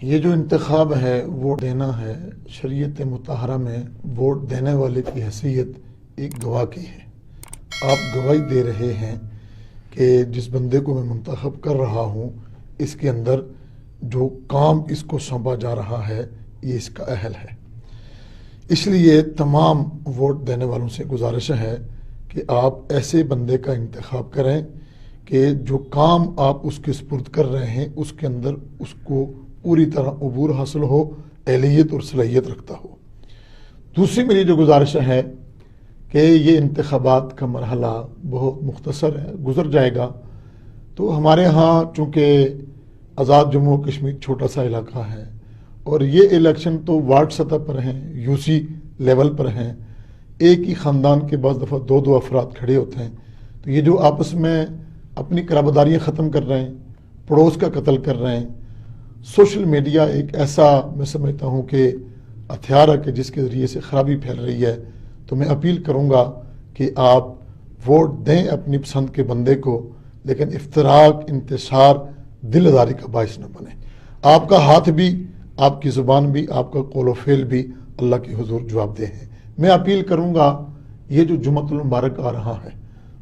یہ جو انتخاب ہے ووٹ دینا ہے، شریعت مطہرہ میں ووٹ دینے والے کی حیثیت ایک گواہ کی ہے۔ آپ گواہی دے رہے ہیں کہ جس بندے کو میں منتخب کر رہا ہوں اس کے اندر جو کام اس کو سونپا جا رہا ہے یہ اس کا اہل ہے۔ اس لیے تمام ووٹ دینے والوں سے گزارش ہے کہ آپ ایسے بندے کا انتخاب کریں کہ جو کام آپ اس کے سپرد کر رہے ہیں اس کے اندر اس کو پوری طرح عبور حاصل ہو، اہلیت اور صلاحیت رکھتا ہو۔ دوسری میری جو گزارش ہے کہ یہ انتخابات کا مرحلہ بہت مختصر ہے، گزر جائے گا، تو ہمارے ہاں چونکہ آزاد جموں و کشمیر چھوٹا سا علاقہ ہے اور یہ الیکشن تو وارڈ سطح پر ہیں، یو سی لیول پر ہیں، ایک ہی خاندان کے بعض دفعہ دو افراد کھڑے ہوتے ہیں، تو یہ جو آپس میں اپنی قرابداریاں ختم کر رہے ہیں، پڑوس کا قتل کر رہے ہیں، سوشل میڈیا ایک ایسا میں سمجھتا ہوں کہ ہتھیار ہے کہ جس کے ذریعے سے خرابی پھیل رہی ہے، تو میں اپیل کروں گا کہ آپ ووٹ دیں اپنی پسند کے بندے کو، لیکن افتراق، انتشار، دل آزاری کا باعث نہ بنے۔ آپ کا ہاتھ بھی، آپ کی زبان بھی، آپ کا قول و فعل بھی اللہ کے حضور جواب دہ ہے۔ میں اپیل کروں گا یہ جو جمعۃ المبارک آ رہا ہے،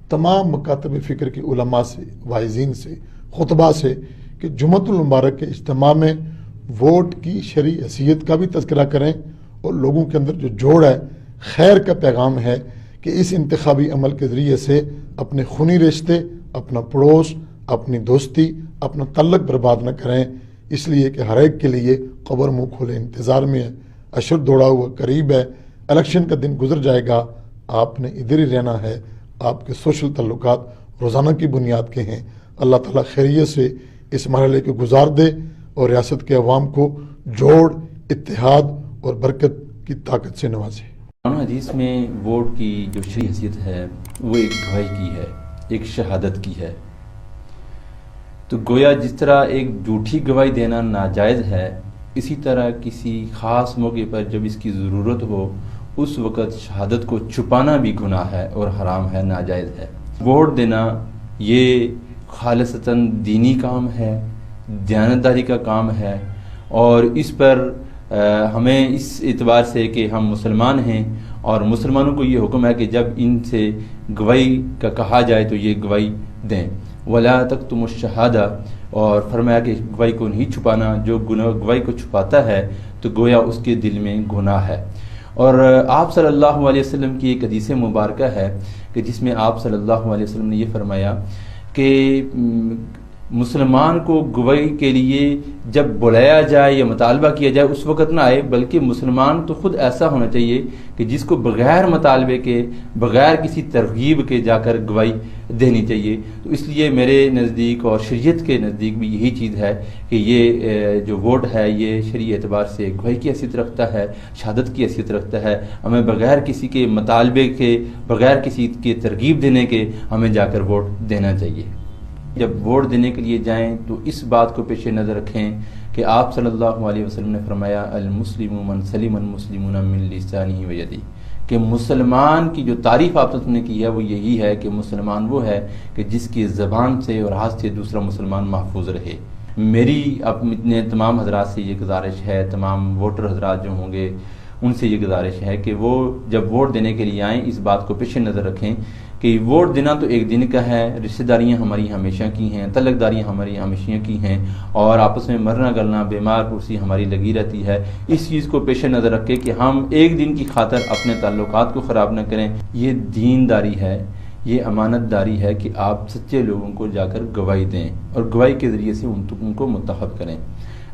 تمام مکاتب فکر کے علماء سے، واعظین سے، خطبہ سے، کہ جمعۃ المبارک کے اجتماع میں ووٹ کی شرعی حیثیت کا بھی تذکرہ کریں اور لوگوں کے اندر جو جوڑ ہے، خیر کا پیغام ہے کہ اس انتخابی عمل کے ذریعے سے اپنے خونی رشتے، اپنا پڑوس، اپنی دوستی، اپنا تعلق برباد نہ کریں، اس لیے کہ ہر ایک کے لیے قبر منہ کھولے انتظار میں ہے، عشر دوڑا ہوا قریب ہے، الیکشن کا دن گزر جائے گا، آپ نے ادھر ہی رہنا ہے، آپ کے سوشل تعلقات روزانہ کی بنیاد کے ہیں۔ اللہ تعالیٰ خیریت سے اس مرحلے کو گزار دے اور ریاست کے عوام کو جوڑ، اتحاد اور برکت کی طاقت سے نوازے۔ حدیث میں ووٹ کی جو شرعی حیثیت ہے وہ ایک گواہی کی ہے، ایک شہادت کی ہے، تو گویا جس طرح ایک جھوٹی گواہی دینا ناجائز ہے، اسی طرح کسی خاص موقع پر جب اس کی ضرورت ہو اس وقت شہادت کو چھپانا بھی گناہ ہے اور حرام ہے، ناجائز ہے۔ ووٹ دینا یہ خالصتاً دینی کام ہے، دیانتداری کا کام ہے، اور اس پر ہمیں اس اعتبار سے کہ ہم مسلمان ہیں اور مسلمانوں کو یہ حکم ہے کہ جب ان سے گواہی کا کہا جائے تو یہ گواہی دیں۔ وَلَا تَكْتُمُوا الشَّهَادَةَ، اور فرمایا کہ گواہی کو نہیں چھپانا، جو گواہی کو چھپاتا ہے تو گویا اس کے دل میں گناہ ہے۔ اور آپ صلی اللہ علیہ وسلم کی ایک حدیث مبارکہ ہے کہ جس میں آپ صلی اللہ علیہ وسلم نے یہ فرمایا کہ مسلمان کو گواہی کے لیے جب بلایا جائے یا مطالبہ کیا جائے اس وقت نہ آئے، بلکہ مسلمان تو خود ایسا ہونا چاہیے کہ جس کو بغیر مطالبے کے، بغیر کسی ترغیب کے جا کر گواہی دینی چاہیے۔ تو اس لیے میرے نزدیک اور شریعت کے نزدیک بھی یہی چیز ہے کہ یہ جو ووٹ ہے یہ شرعی اعتبار سے گواہی کی حیثیت رکھتا ہے، شہادت کی حیثیت رکھتا ہے۔ ہمیں بغیر کسی کے مطالبے کے، بغیر کسی کے ترغیب دینے کے ہمیں جا کر ووٹ دینا چاہیے۔ جب ووٹ دینے کے لیے جائیں تو اس بات کو پیش نظر رکھیں کہ آپ صلی اللہ علیہ وسلم نے فرمایا المسلم من سلم المسلمون من لسانہ و یدہ، کہ مسلمان کی جو تعریف آپ نے کی ہے وہ یہی ہے کہ مسلمان وہ ہے کہ جس کی زبان سے اور ہاتھ سے دوسرا مسلمان محفوظ رہے۔ میری اپنے تمام حضرات سے یہ گزارش ہے، تمام ووٹر حضرات جو ہوں گے ان سے یہ گزارش ہے کہ وہ جب ووٹ دینے کے لیے آئیں اس بات کو پیش نظر رکھیں کہ ووٹ دینا تو ایک دن کا ہے، رشتہ داریاں ہماری ہمیشہ کی ہیں، تعلق داریاں ہماری ہمیشہ کی ہیں، اور آپس میں مرنا گلنا، بیمار پرسی ہماری لگی رہتی ہے۔ اس چیز کو پیش نظر رکھ کے کہ ہم ایک دن کی خاطر اپنے تعلقات کو خراب نہ کریں۔ یہ دینداری ہے، یہ امانت داری ہے کہ آپ سچے لوگوں کو جا کر گواہی دیں اور گواہی کے ذریعے سے ان کو منتخب کریں۔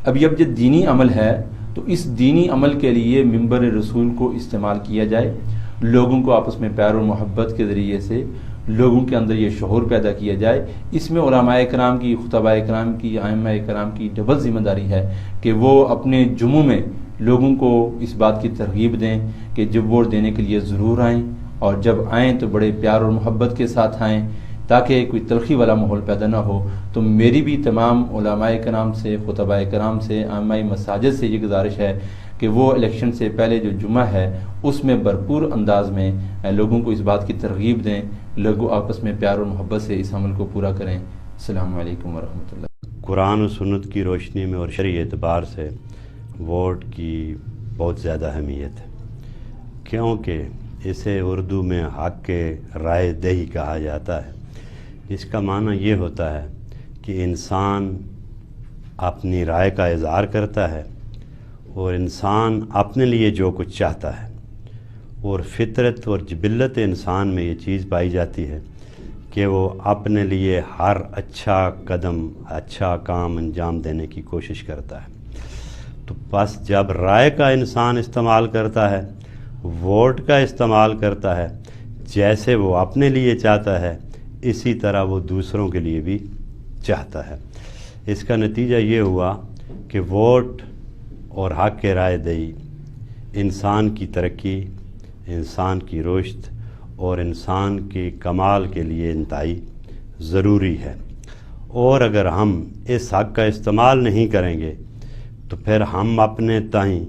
اب یہ دینی عمل ہے تو اس دینی عمل کے لیے منبر رسول کو استعمال کیا جائے، لوگوں کو آپس میں پیار و محبت کے ذریعے سے لوگوں کے اندر یہ شعور پیدا کیا جائے۔ اس میں علماء کرام کی، خطباء کرام کی، ائمہ کرام کی ڈبل ذمہ داری ہے کہ وہ اپنے جمعوں میں لوگوں کو اس بات کی ترغیب دیں کہ جب ووٹ دینے کے لیے ضرور آئیں، اور جب آئیں تو بڑے پیار اور محبت کے ساتھ آئیں تاکہ کوئی تلخی والا ماحول پیدا نہ ہو۔ تو میری بھی تمام علماء کرام سے، خطباء کرام سے، ائمہ مساجد سے یہ گزارش ہے کہ وہ الیکشن سے پہلے جو جمعہ ہے اس میں بھرپور انداز میں لوگوں کو اس بات کی ترغیب دیں، لوگوں آپس میں پیار اور محبت سے اس عمل کو پورا کریں۔ السلام علیکم ورحمۃ اللہ۔ قرآن و سنت کی روشنی میں اور شرعی اعتبار سے ووٹ کی بہت زیادہ اہمیت ہے، کیونکہ اسے اردو میں حق رائے دہی کہا جاتا ہے، جس کا معنی یہ ہوتا ہے کہ انسان اپنی رائے کا اظہار کرتا ہے اور انسان اپنے لیے جو کچھ چاہتا ہے، اور فطرت اور جبلت انسان میں یہ چیز پائی جاتی ہے کہ وہ اپنے لیے ہر اچھا قدم، اچھا کام انجام دینے کی کوشش کرتا ہے۔ تو بس جب رائے کا انسان استعمال کرتا ہے، ووٹ کا استعمال کرتا ہے، جیسے وہ اپنے لیے چاہتا ہے اسی طرح وہ دوسروں کے لیے بھی چاہتا ہے۔ اس کا نتیجہ یہ ہوا کہ ووٹ اور حق رائے دہی انسان کی ترقی، انسان کی رشد اور انسان کے کمال کے لیے انتہائی ضروری ہے، اور اگر ہم اس حق کا استعمال نہیں کریں گے تو پھر ہم اپنے تئیں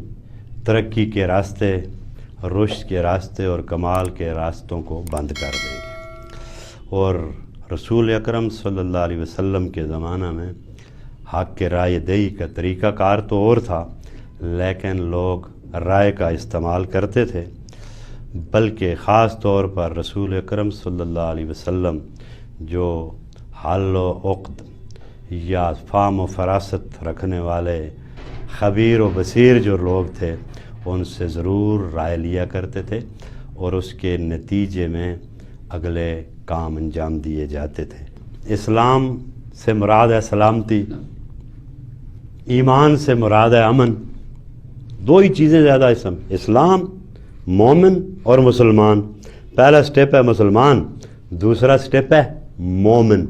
ترقی کے راستے، رشد کے راستے اور کمال کے راستوں کو بند کر دیں گے۔ اور رسول اکرم صلی اللہ علیہ وسلم کے زمانہ میں حق رائے دہی کا طریقہ کار تو اور تھا، لیکن لوگ رائے کا استعمال کرتے تھے، بلکہ خاص طور پر رسول اکرم صلی اللہ علیہ وسلم جو حل و عقد یا فہم و فراست رکھنے والے خبیر و بصیر جو لوگ تھے، ان سے ضرور رائے لیا کرتے تھے اور اس کے نتیجے میں اگلے کام انجام دیے جاتے تھے۔ اسلام سے مراد ہے سلامتی، ایمان سے مراد ہے امن۔ دو ہی چیزیں زیادہ اسلام، مومن اور مسلمان۔ پہلا سٹیپ ہے مسلمان، دوسرا سٹیپ ہے مومن۔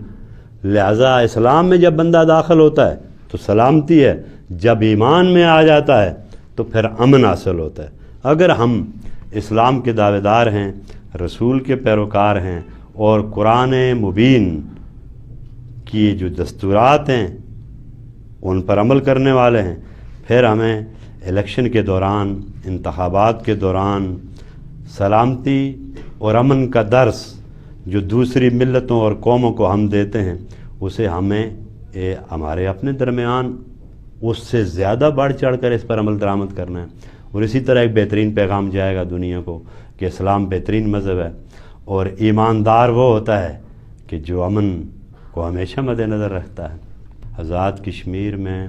لہذا اسلام میں جب بندہ داخل ہوتا ہے تو سلامتی ہے، جب ایمان میں آ جاتا ہے تو پھر امن حاصل ہوتا ہے۔ اگر ہم اسلام کے دعوے دار ہیں، رسول کے پیروکار ہیں اور قرآن مبین کی جو دستورات ہیں ان پر عمل کرنے والے ہیں، پھر ہمیں الیکشن کے دوران، انتخابات کے دوران سلامتی اور امن کا درس جو دوسری ملتوں اور قوموں کو ہم دیتے ہیں، اسے ہمیں ہمارے اپنے درمیان اس سے زیادہ بڑھ چڑھ کر اس پر عمل درآمد کرنا ہے۔ اور اسی طرح ایک بہترین پیغام جائے گا دنیا کو کہ اسلام بہترین مذہب ہے، اور ایماندار وہ ہوتا ہے کہ جو امن کو ہمیشہ مد نظر رکھتا ہے۔ آزاد کشمیر میں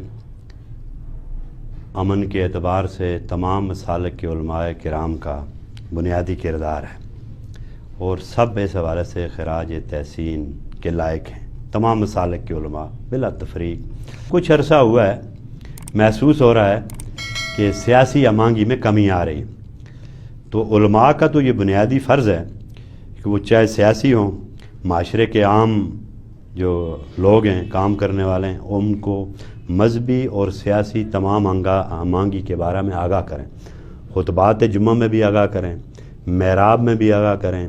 امن کے اعتبار سے تمام مسالک کے علماء کرام کا بنیادی کردار ہے، اور سب اس حوالے سے خراج تحسین کے لائق ہیں، تمام مسالک کے علماء بلا تفریق۔ کچھ عرصہ ہوا ہے محسوس ہو رہا ہے کہ سیاسی امانگی میں کمی آ رہی ہے، تو علماء کا تو یہ بنیادی فرض ہے کہ وہ چاہے سیاسی ہوں، معاشرے کے عام جو لوگ ہیں، کام کرنے والے ہیں، ان کو مذہبی اور سیاسی تمام امانگی کے بارے میں آگاہ کریں، خطبات جمعہ میں بھی آگاہ کریں، محراب میں بھی آگاہ کریں،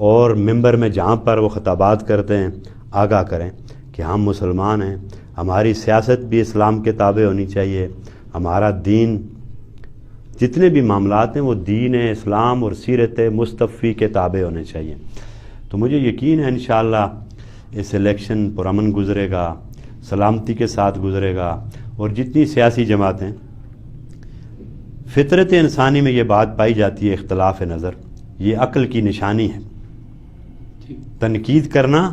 اور ممبر میں جہاں پر وہ خطابات کرتے ہیں آگاہ کریں کہ ہم مسلمان ہیں، ہماری سیاست بھی اسلام کے تابع ہونی چاہیے، ہمارا دین، جتنے بھی معاملات ہیں وہ دین اسلام اور سیرت مصطفی کے تابع ہونے چاہیے۔ تو مجھے یقین ہے انشاءاللہ اس الیکشن پرامن گزرے گا، سلامتی کے ساتھ گزرے گا، اور جتنی سیاسی جماعتیں، فطرت انسانی میں یہ بات پائی جاتی ہے، اختلاف نظر یہ عقل کی نشانی ہے۔ تنقید کرنا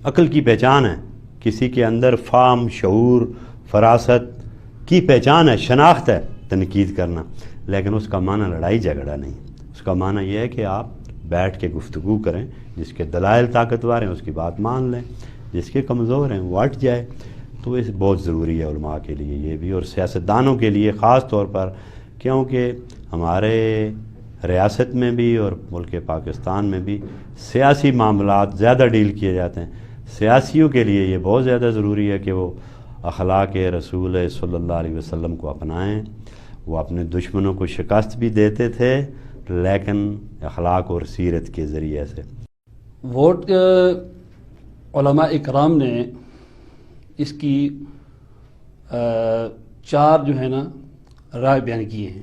عقل کی پہچان ہے، کسی کے اندر فہم، شعور، فراست کی پہچان ہے، شناخت ہے تنقید کرنا، لیکن اس کا معنی لڑائی جھگڑا نہیں۔ اس کا معنی یہ ہے کہ آپ بیٹھ کے گفتگو کریں، جس کے دلائل طاقتور ہیں اس کی بات مان لیں، جس کے کمزور ہیں وہ ہٹ جائے۔ تو اس بہت ضروری ہے علماء کے لیے یہ بھی، اور سیاستدانوں کے لیے خاص طور پر، کیونکہ ہمارے ریاست میں بھی اور ملک پاکستان میں بھی سیاسی معاملات زیادہ ڈیل کیے جاتے ہیں۔ سیاسیوں کے لیے یہ بہت زیادہ ضروری ہے کہ وہ اخلاق رسول صلی اللہ علیہ وسلم کو اپنائیں۔ وہ اپنے دشمنوں کو شکست بھی دیتے تھے، لیکن اخلاق اور سیرت کے ذریعے سے۔ ووٹ علماء اکرام نے اس کی 4 جو ہے نا رائے بیان کیے ہیں۔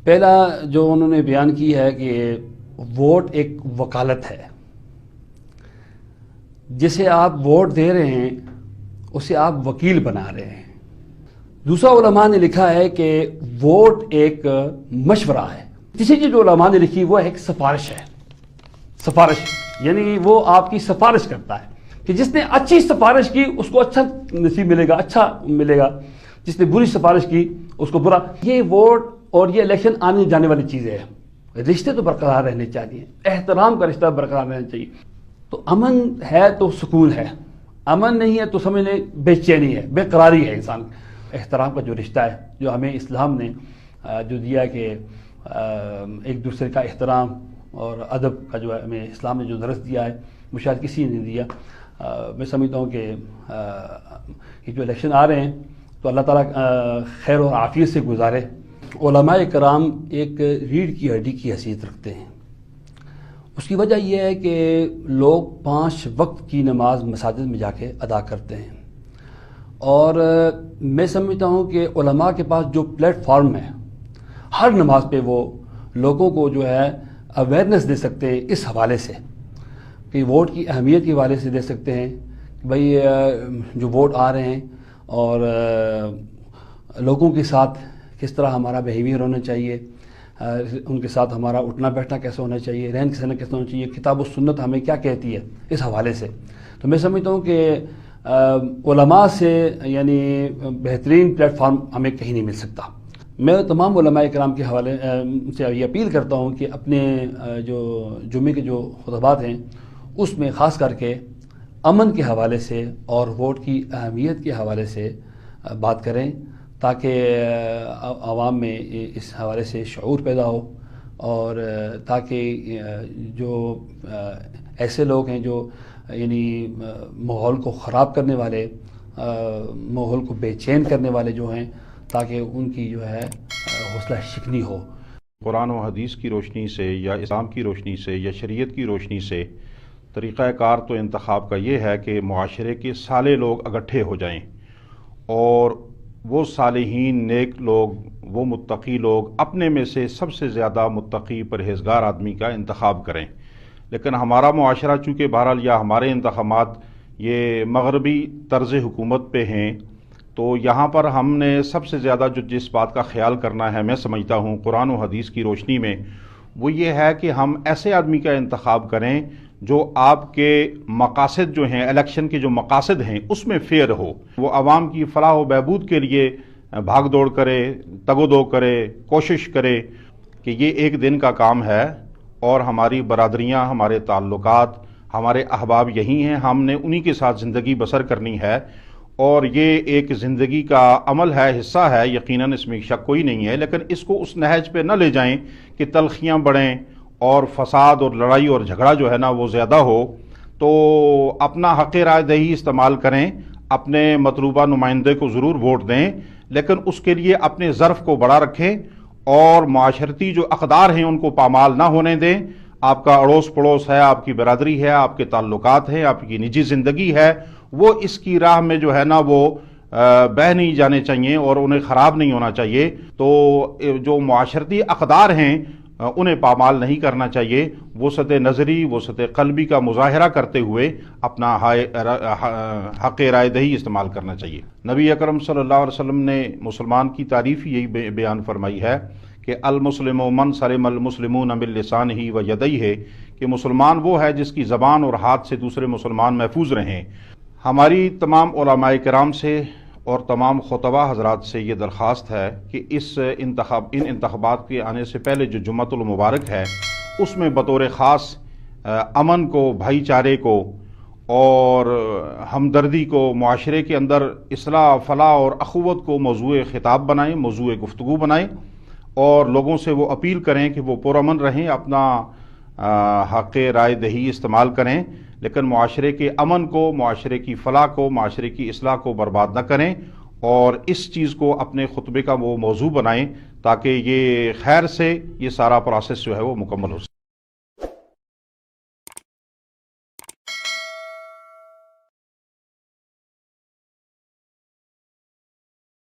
پہلا جو انہوں نے بیان کی ہے کہ ووٹ ایک وکالت ہے، جسے آپ ووٹ دے رہے ہیں اسے آپ وکیل بنا رہے ہیں۔ دوسرا علماء نے لکھا ہے کہ ووٹ ایک مشورہ ہے۔ تیسری چیز جو علماء نے لکھی وہ ایک سفارش ہے۔ سفارش یعنی وہ آپ کی سفارش کرتا ہے کہ جس نے اچھی سفارش کی اس کو اچھا نصیب ملے گا، اچھا ملے گا، جس نے بری سفارش کی اس کو برا۔ یہ ووٹ اور یہ الیکشن آنے جانے والی چیزیں ہیں، رشتے تو برقرار رہنے چاہیے، احترام کا رشتہ برقرار رہنا چاہیے۔ تو امن ہے تو سکون ہے، امن نہیں ہے تو سمجھ لیں بے چینی ہے، بے قراری ہے انسان۔ احترام کا جو رشتہ ہے جو ہمیں اسلام نے جو دیا کہ ایک دوسرے کا احترام اور ادب کا جو ہے ہمیں اسلام نے جو درس دیا ہے وہ شاید کسی نے نہیں دیا۔ میں سمجھتا ہوں کہ یہ جو الیکشن آ رہے ہیں تو اللہ تعالیٰ خیر اور عافیت سے گزارے۔ علماء کرام ایک ریڑھ کی ہڈی کی حیثیت رکھتے ہیں۔ اس کی وجہ یہ ہے کہ لوگ 5 وقت کی نماز مساجد میں جا کے ادا کرتے ہیں، اور میں سمجھتا ہوں کہ علماء کے پاس جو پلیٹ فارم ہے ہر نماز پہ وہ لوگوں کو جو ہے اویئرنیس دے سکتے ہیں، اس حوالے سے کہ ووٹ کی اہمیت کے حوالے سے دے سکتے ہیں کہ بھائی جو ووٹ آ رہے ہیں اور لوگوں کے ساتھ کس طرح ہمارا بیہیویئر ہونا چاہیے، ان کے ساتھ ہمارا اٹھنا بیٹھنا کیسے ہونا چاہیے، رہن سہنا کیسے ہونا چاہیے، کتاب و سنت ہمیں کیا کہتی ہے، اس حوالے سے۔ تو میں سمجھتا ہوں کہ علماء سے یعنی بہترین پلیٹ فارم ہمیں کہیں نہیں مل سکتا۔ میں تمام علماء کرام کے حوالے سے یہ اپیل کرتا ہوں کہ اپنے جو جمعے کے جو خطبات ہیں اس میں خاص کر کے امن کے حوالے سے اور ووٹ کی اہمیت کے حوالے سے بات کریں، تاکہ عوام میں اس حوالے سے شعور پیدا ہو، اور تاکہ جو ایسے لوگ ہیں جو یعنی ماحول کو خراب کرنے والے، ماحول کو بے چین کرنے والے جو ہیں، تاکہ ان کی جو ہے حوصلہ شکنی ہو۔ قرآن و حدیث کی روشنی سے یا اسلام کی روشنی سے یا شریعت کی روشنی سے طریقہ کار تو انتخاب کا یہ ہے کہ معاشرے کے صالح لوگ اکٹھے ہو جائیں، اور وہ صالحین نیک لوگ، وہ متقی لوگ اپنے میں سے سب سے زیادہ متقی پرہیزگار آدمی کا انتخاب کریں۔ لیکن ہمارا معاشرہ چونکہ بہرحال یا ہمارے انتخابات یہ مغربی طرز حکومت پہ ہیں، تو یہاں پر ہم نے سب سے زیادہ جو جس بات کا خیال کرنا ہے، میں سمجھتا ہوں قرآن و حدیث کی روشنی میں، وہ یہ ہے کہ ہم ایسے آدمی کا انتخاب کریں جو آپ کے مقاصد جو ہیں، الیکشن کے جو مقاصد ہیں اس میں فیئر ہو، وہ عوام کی فلاح و بہبود کے لیے بھاگ دوڑ کرے، تگ و دو کرے، کوشش کرے کہ یہ ایک دن کا کام ہے اور ہماری برادریاں، ہمارے تعلقات، ہمارے احباب یہی ہیں، ہم نے انہی کے ساتھ زندگی بسر کرنی ہے، اور یہ ایک زندگی کا عمل ہے، حصہ ہے، یقیناً اس میں شک کوئی نہیں ہے، لیکن اس کو اس نہج پہ نہ لے جائیں کہ تلخیاں بڑھیں اور فساد اور لڑائی اور جھگڑا جو ہے نا وہ زیادہ ہو۔ تو اپنا حق رائے دہی استعمال کریں، اپنے مطلوبہ نمائندے کو ضرور ووٹ دیں، لیکن اس کے لیے اپنے ظرف کو بڑا رکھیں اور معاشرتی جو اقدار ہیں ان کو پامال نہ ہونے دیں۔ آپ کا اڑوس پڑوس ہے، آپ کی برادری ہے، آپ کے تعلقات ہیں، آپ کی نجی زندگی ہے، وہ اس کی راہ میں جو ہے نا وہ بہہ نہیں جانے چاہیے اور انہیں خراب نہیں ہونا چاہیے۔ تو جو معاشرتی اقدار ہیں انہیں پامال نہیں کرنا چاہیے، وسعت نظری، وسعت قلبی کا مظاہرہ کرتے ہوئے اپنا حق رائے دہی استعمال کرنا چاہیے۔ نبی اکرم صلی اللہ علیہ وسلم نے مسلمان کی تعریف یہی بیان فرمائی ہے کہ المسلم من سلم المسلمون من لسانہ و یدیہ، کہ مسلمان وہ ہے جس کی زبان اور ہاتھ سے دوسرے مسلمان محفوظ رہیں۔ ہماری تمام علماء کرام سے اور تمام خطبہ حضرات سے یہ درخواست ہے کہ ان انتخابات کے آنے سے پہلے جو جمعۃ المبارک ہے اس میں بطور خاص امن کو، بھائی چارے کو اور ہمدردی کو، معاشرے کے اندر اصلاح، فلاح اور اخوت کو موضوع خطاب بنائیں، موضوع گفتگو بنائیں، اور لوگوں سے وہ اپیل کریں کہ وہ پرامن رہیں، اپنا حق رائے دہی استعمال کریں، لیکن معاشرے کے امن کو، معاشرے کی فلاح کو، معاشرے کی اصلاح کو برباد نہ کریں، اور اس چیز کو اپنے خطبے کا وہ موضوع بنائیں تاکہ یہ خیر سے یہ سارا پروسیس جو ہے وہ مکمل ہو سکے۔